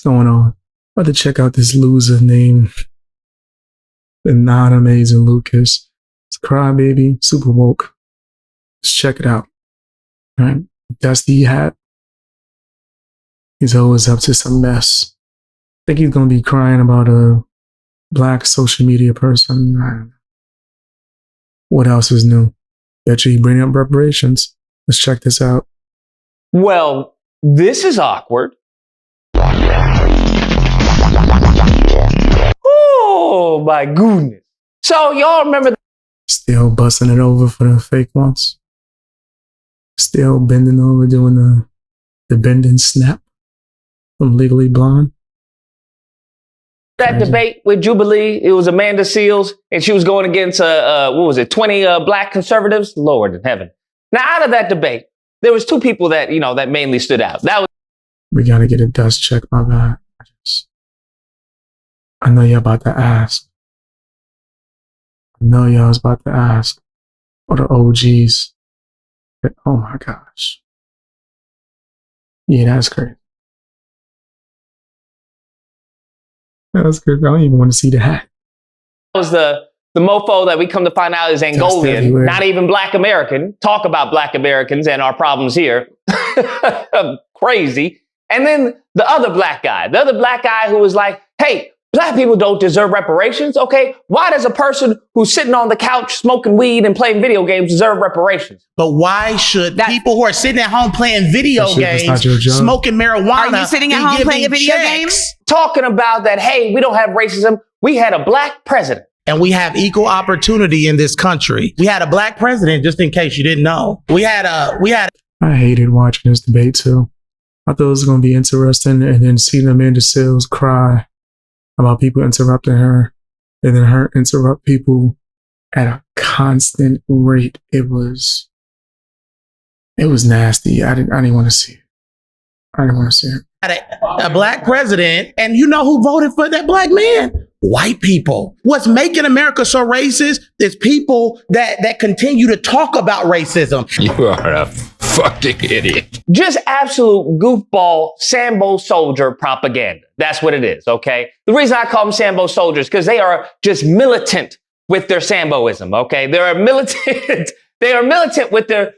going on? About to check out this loser named the non-amazing Lucas. It's Crybaby, super woke. Let's check it out. All right, dusty hat. He's always up to some mess. I think he's gonna be crying about a black social media person. What else is new? Bet you he bring up reparations. Let's check this out. Well, this is awkward. Oh my goodness. So y'all remember Still busting it over for the fake ones. Still bending over, doing the bend and snap from Legally Blonde. that debate with Jubilee? It was Amanda Seals, and she was going against 20 black conservatives. Lord in heaven. Now, out of that debate, there was two people that that mainly stood out. That was We gotta get a dust check, my bad. I know you're about to ask. I know y'all was about to ask. Or the OGs. Oh my gosh. Yeah, that's crazy. That's good. I don't even want to see the hat. was the mofo that we come to find out is Angolian, not even Black American. Talk about Black Americans and our problems here. Crazy. And then the other black guy who was like, hey, Black people don't deserve reparations. Okay, why does a person who's sitting on the couch smoking weed and playing video games deserve reparations? But why should people who are sitting at home playing video games, smoking marijuana, are you sitting at home playing a video game? Talking about that, hey, we don't have racism. We had a black president. And we have equal opportunity in this country. We had a black president, just in case you didn't know. I hated watching this debate too. I thought it was going to be interesting, and then seeing Amanda Seals cry about people interrupting her, and then her interrupt people at a constant rate. It was nasty. I didn't want to see it. I didn't want to see it. A black president, and you know who voted for that black man? White people. What's making America so racist is people that continue to talk about racism. You are a fucking idiot. Just absolute goofball Sambo soldier propaganda. That's what it is, okay? The reason I call them Sambo soldiers because they are just militant with their Samboism, okay? They are militant with their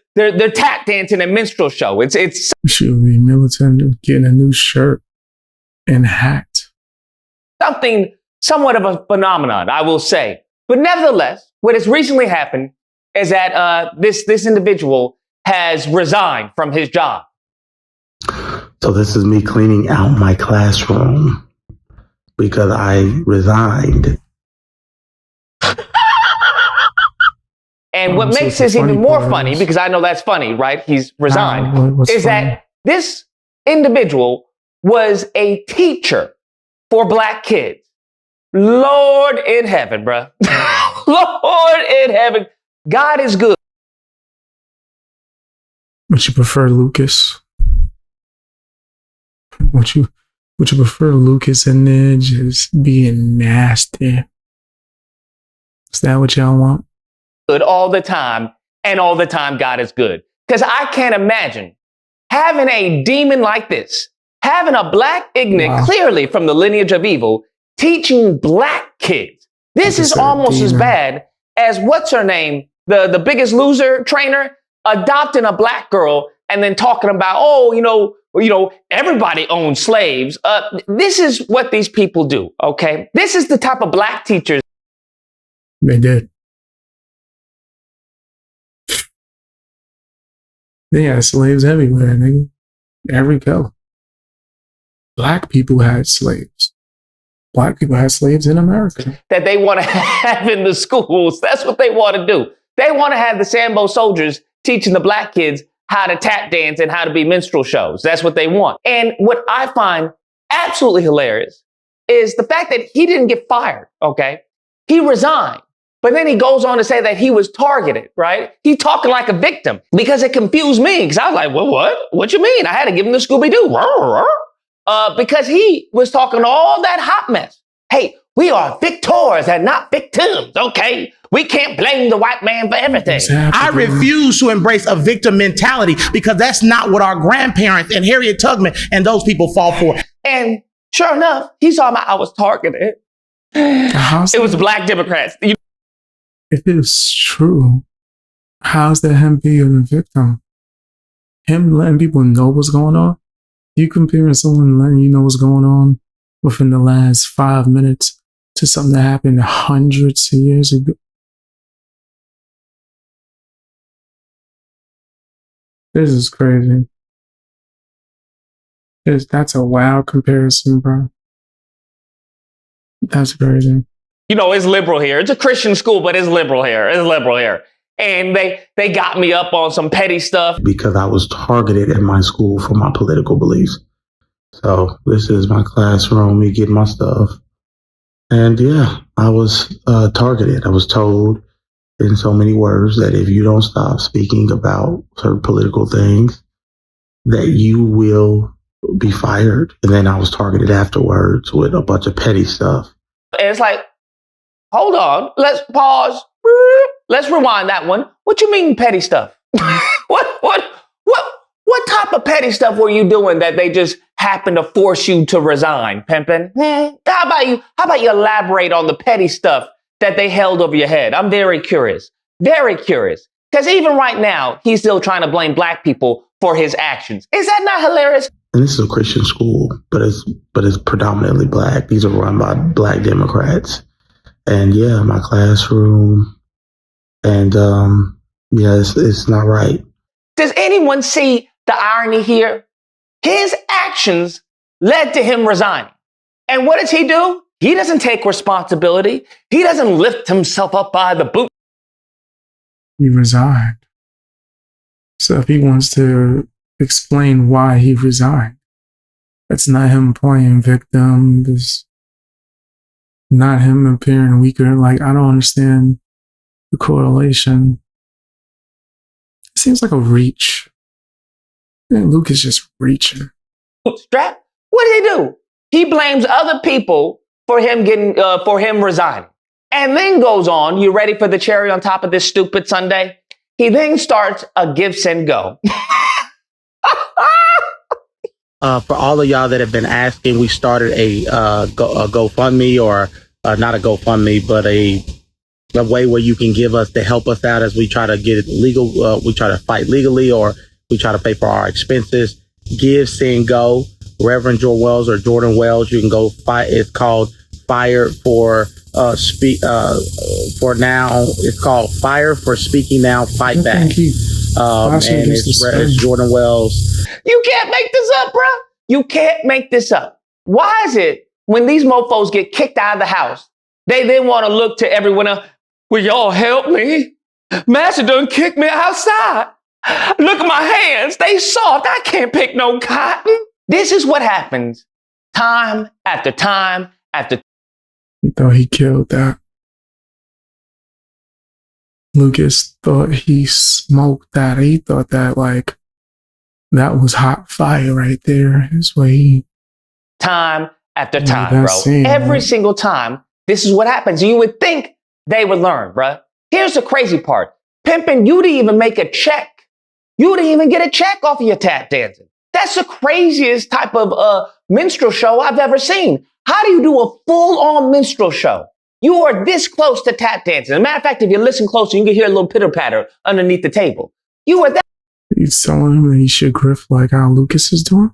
tap dancing and minstrel show. It's should be militant getting a new shirt and hat. Something somewhat of a phenomenon, I will say. But nevertheless, what has recently happened is that this individual has resigned from his job. So this is me cleaning out my classroom because I resigned. And what makes this even more funny, because I know that's funny, right? He's resigned, is that this individual was a teacher for black kids. Lord in heaven, bruh. Lord in heaven. God is good. Would you prefer Lucas? Would you prefer Lucas and there just being nasty? Is that what y'all want? Good all the time, and all the time God is good. Because I can't imagine having a demon like this, having a black ignorant, clearly from the lineage of evil, teaching black kids. This is almost as bad as what's her name, the Biggest Loser trainer, adopting a black girl and then talking about, everybody owns slaves. This is what these people do, okay? This is the type of black teachers. They did. They had slaves everywhere, nigga. Every color. Black people had slaves. Black people had slaves in America. That they want to have in the schools. That's what they want to do. They want to have the Sambo soldiers teaching the black kids how to tap dance and how to be minstrel shows. That's what they want. And what I find absolutely hilarious is the fact that he didn't get fired, okay? He resigned. But then he goes on to say that he was targeted, right? He talking like a victim because it confused me. Because I was like, well, what? What you mean? I had to give him the Scooby-Doo. Because he was talking all that hot mess. Hey, we are victors and not victims, okay? We can't blame the white man for everything. I refuse to embrace a victim mentality because that's not what our grandparents and Harriet Tubman and those people fought for. And Sure enough, he saw I was targeted. It was black Democrats. If it's true, how's that him being a victim? Him letting people know what's going on? You comparing someone letting you know what's going on within the last 5 minutes to something that happened hundreds of years ago. This is crazy. That's a wild comparison, bro. That's crazy. You know, it's liberal here. It's a Christian school, but it's liberal here. It's liberal here. And they got me up on some petty stuff. Because I was targeted at my school for my political beliefs. So this is my classroom. You get my stuff. And yeah, I was targeted. I was told in so many words that if you don't stop speaking about certain political things, that you will be fired. And then I was targeted afterwards with a bunch of petty stuff. And it's like, hold on, let's pause. Let's rewind that one. What you mean petty stuff? What type of petty stuff were you doing that they just happened to force you to resign, Pimpin'? How about you elaborate on the petty stuff that they held over your head? I'm very curious. Very curious. Because even right now, he's still trying to blame black people for his actions. Is that not hilarious? And this is a Christian school, but it's predominantly black. These are run by black Democrats. And yeah, my classroom. And yeah, it's not right. Does anyone see the irony here? His actions led to him resigning. And what does he do? He doesn't take responsibility. He doesn't lift himself up by the boot. He resigned. So if he wants to explain why he resigned, that's not him playing victim. It's not him appearing weaker. Like, I don't understand the correlation. It seems like a reach. And Luke is just reaching. Strap. What did he do? He blames other people for him resigning. And then goes on, you ready for the cherry on top of this stupid Sunday? He then starts a give, send, go. For all of y'all that have been asking, we started a GoFundMe, or not a GoFundMe, but a way where you can give us to help us out as we try to get it legal. We try to fight legally, or we try to pay for our expenses. Give, send, go. Reverend Jordan Wells or Jordan Wells, you can go fight. It's called Fire for for Now. It's called Fire for Speaking Now, Fight Back. And it's Jordan Wells. You can't make this up, bro. You can't make this up. Why is it when these mofos get kicked out of the house, they then want to look to everyone else? Will y'all help me? Master done kicked me outside. Look at my hands. They soft. I can't pick no cotton. This is what happens time after time after. He thought he killed that. Lucas thought he smoked that. He thought that, like, that was hot fire right there. His way. Time after time, bro. Scene, Every right? single time, this is what happens. You would think they would learn, bro. Here's the crazy part. Pimpin', you didn't even make a check. You didn't even get a check off of your tap dancing. That's the craziest type of minstrel show I've ever seen. How do you do a full-on minstrel show? You are this close to tap dancing. As a matter of fact, if you listen closer, you can hear a little pitter-patter underneath the table. You are that. He's telling him that he should grift like how Lucas is doing.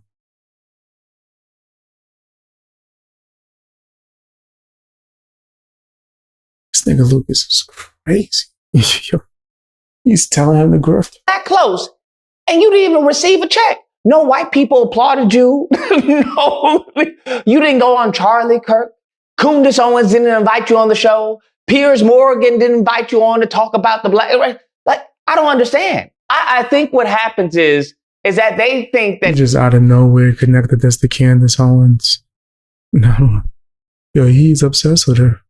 This nigga Lucas is crazy. He's telling him to grift. That close, and you didn't even receive a check. No white people applauded you. No, you didn't go on Charlie Kirk. Candace Owens didn't invite you on the show. Piers Morgan didn't invite you on to talk about the black. Like, I don't understand. I think what happens is that they think that just out of nowhere connected this to Candace Owens. No, yo, he's obsessed with her.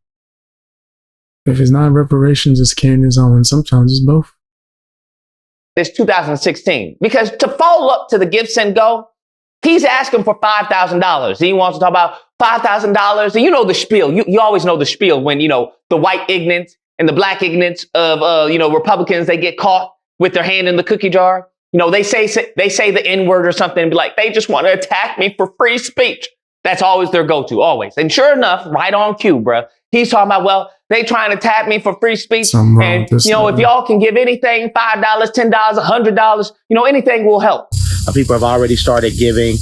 If it's not reparations, it's Candace Owens. Sometimes it's both. It's 2016. Because to follow up to the give, send, go, he's asking for $5,000. He wants to talk about $5,000. And you know the spiel. You always know the spiel when, you know, the white ignorance and the black ignorance of, Republicans, they get caught with their hand in the cookie jar. You know, they say the N-word or something and be like, they just want to attack me for free speech. That's always their go-to, always. And sure enough, right on cue, bro. He's talking about, well, they trying to tap me for free speech. And, if y'all can give anything, $5, $10, $100, anything will help. People have already started giving.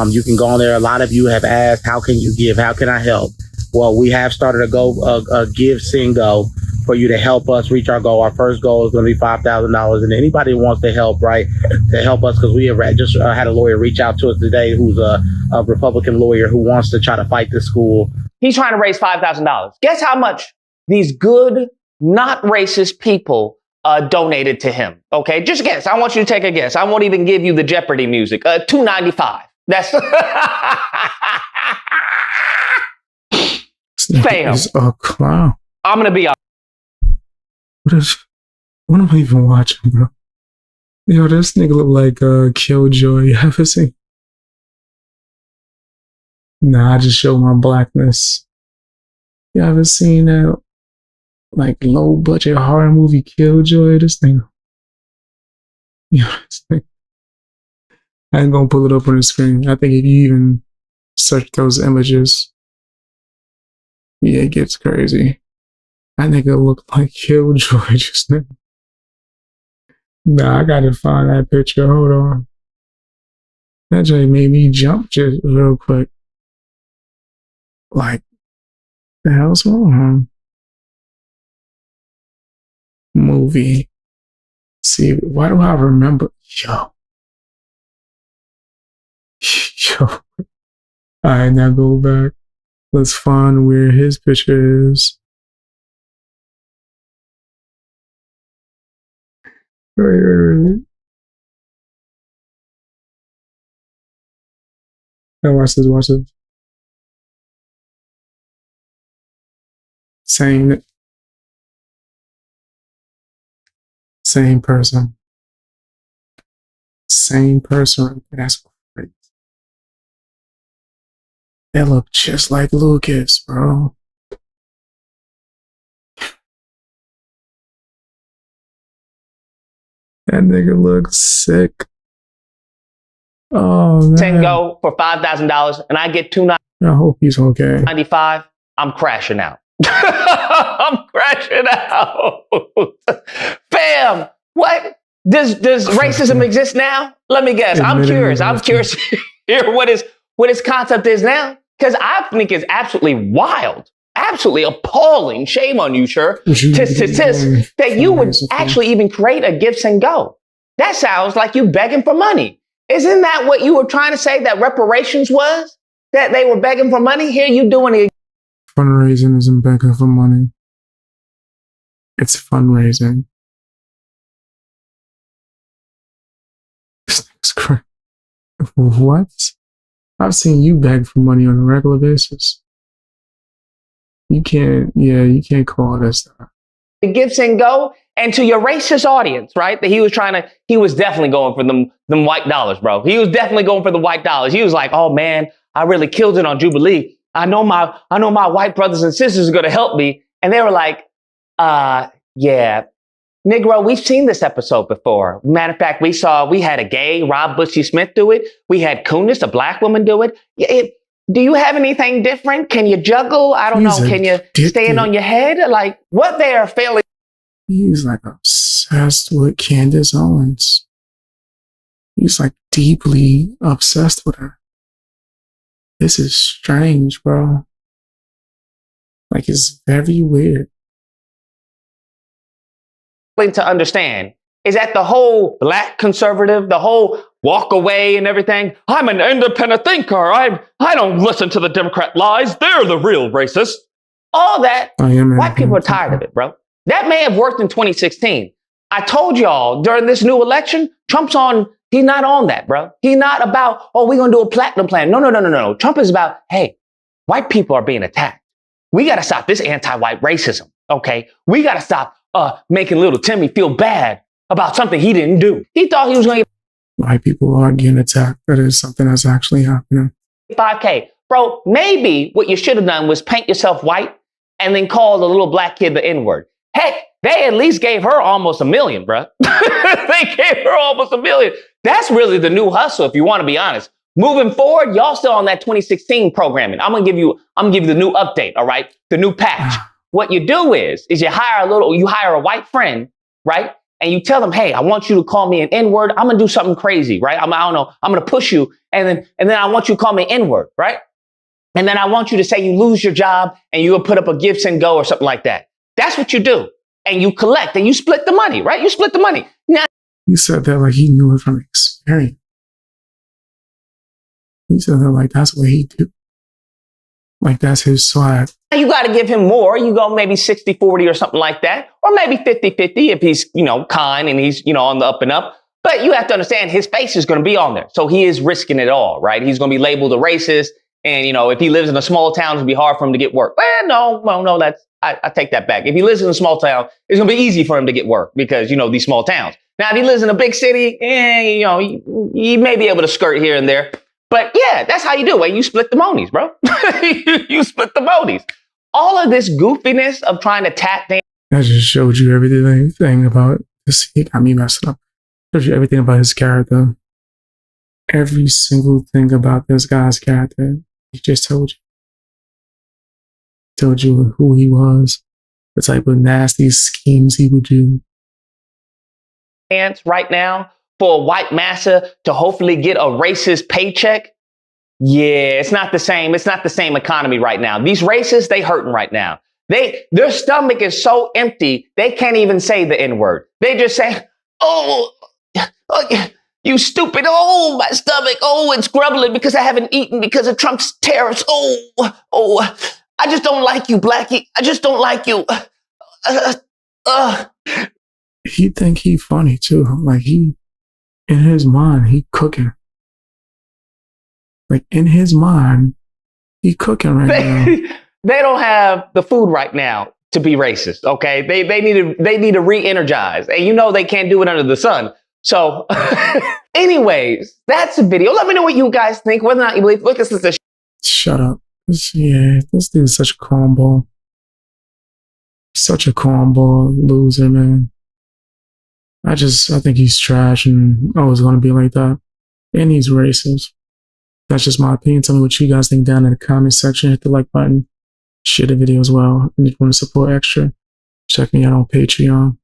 You can go on there. A lot of you have asked, how can you give? How can I help? Well, we have started a Give, Sing, Go for you to help us reach our goal. Our first goal is going to be $5,000. And anybody who wants to help, right, to help us, because we have just had a lawyer reach out to us today who's a Republican lawyer who wants to try to fight the school. He's trying to raise $5,000. Guess how much these good, not racist people donated to him? Okay, just guess. I want you to take a guess. I won't even give you the Jeopardy music. $2.95. That's fam. Is a clown. I'm gonna be. What am I even watching, bro? Yo, this nigga look like Killjoy. You ever seen? Nah, I just show my blackness. You ever seen that like low budget horror movie Killjoy? This thing. Yeah, this thing. I ain't gonna pull it up on the screen. I think if you even search those images, yeah, it gets crazy. That nigga look like Killjoy just now. Nah, I gotta find that picture. Hold on. That joint made me jump just real quick. Like, the hell's wrong? Movie. See, why do I remember? Yo. Alright, now go back. Let's find where his picture is. Wait. Now watch this. Same person. Same person. That's crazy. They look just like Lucas, bro. That nigga looks sick. Oh, man. Tango for $5,000 and I get $2.95. I hope he's okay. I'm crashing out. I'm crashing out. Fam, what? Does racism exist now? Let me guess. I'm curious to hear what his concept is now. Because I think it's absolutely wild. Absolutely appalling. Shame on you, sir. That you would actually even create a gifts and go. That sounds like you begging for money. Isn't that what you were trying to say that reparations was? That they were begging for money? Here you doing it. Fundraising isn't begging for money. It's fundraising. This thing's crazy. What? I've seen you beg for money on a regular basis. You can't call this stuff. The gifts and go, and to your racist audience, right? That he was definitely going for them white dollars, bro. He was definitely going for the white dollars. He was like, oh man, I really killed it on Jubilee. I know my white brothers and sisters are going to help me. And they were like, yeah, Negro, we've seen this episode before. Matter of fact, we had a gay Rob Bushy Smith do it. We had Kunis, a black woman, do it. Do you have anything different? Can you juggle? I don't know. Can you stand on your head? Like what they are failing. He's like obsessed with Candace Owens. He's like deeply obsessed with her. This is strange, bro. Like it's very weird. To understand is that the whole black conservative, the whole walk away and everything. I'm an independent thinker. I don't listen to the Democrat lies. They're the real racists. All that. White people are tired of it, bro. That may have worked in 2016. I told y'all during this new election, he's not on that, bro. He's not about, we're going to do a platinum plan. No. Trump is about, hey, white people are being attacked. We got to stop this anti-white racism. Okay. We got to stop making little Timmy feel bad about something he didn't do. He thought he was going to white people are getting attacked. That is something that's actually happening. 5K. Bro, maybe what you should have done was paint yourself white and then call the little black kid the N-word. Heck, they at least gave her almost $1 million, bro. They gave her almost $1 million. That's really the new hustle, if you want to be honest. Moving forward, y'all still on that 2016 programming. I'm gonna give you the new update, all right? The new patch. What you do is you hire a white friend, right? And you tell them, hey, I want you to call me an N-word. I'm gonna do something crazy, right? I don't know. I'm gonna push you, and then I want you to call me N-word, right? And then I want you to say you lose your job and you'll put up a Give, Send, Go or something like that. That's what you do. And you collect and you split the money, right? You split the money. Now, you said that like he knew it from experience. He said that like that's what he do. Like that's his swag. You got to give him more. You go maybe 60-40 or something like that. Or maybe 50-50 if he's, kind and he's, on the up and up. But you have to understand his face is going to be on there. So he is risking it all, right? He's going to be labeled a racist. And, if he lives in a small town, it's going to be hard for him to get work. No, I take that back. If he lives in a small town, it's going to be easy for him to get work because, these small towns. Now, if he lives in a big city, he may be able to skirt here and there. But yeah, that's how you do it. You split the monies, bro. You split the monies. All of this goofiness of trying to tap dance. I just showed you everything about this. He got me messed up. Showed you everything about his character. Every single thing about this guy's character. He just told you. Told you who he was. The type of nasty schemes he would do. Right now for a white massa to hopefully get a racist paycheck. Yeah, it's not the same. It's not the same economy right now. These racists, they hurting right now. Their stomach is so empty, they can't even say the N-word. They just say, oh, you stupid. Oh, my stomach. Oh, it's grumbling because I haven't eaten because of Trump's tariffs. Oh, I just don't like you, Blackie. I just don't like you. He think he funny too. Like in his mind, he cooking. Like in his mind, he cooking right now. They don't have the food right now to be racist. Okay, they need to re-energize, and they can't do it under the sun. So, anyways, that's a video. Let me know what you guys think. Whether or not you believe. Look, this is a. Shut up. This dude is such a cornball. Such a cornball loser, man. I think he's trash and always going to be like that. And he's racist. That's just my opinion. Tell me what you guys think down in the comment section. Hit the like button. Share the video as well. And if you want to support extra, check me out on Patreon.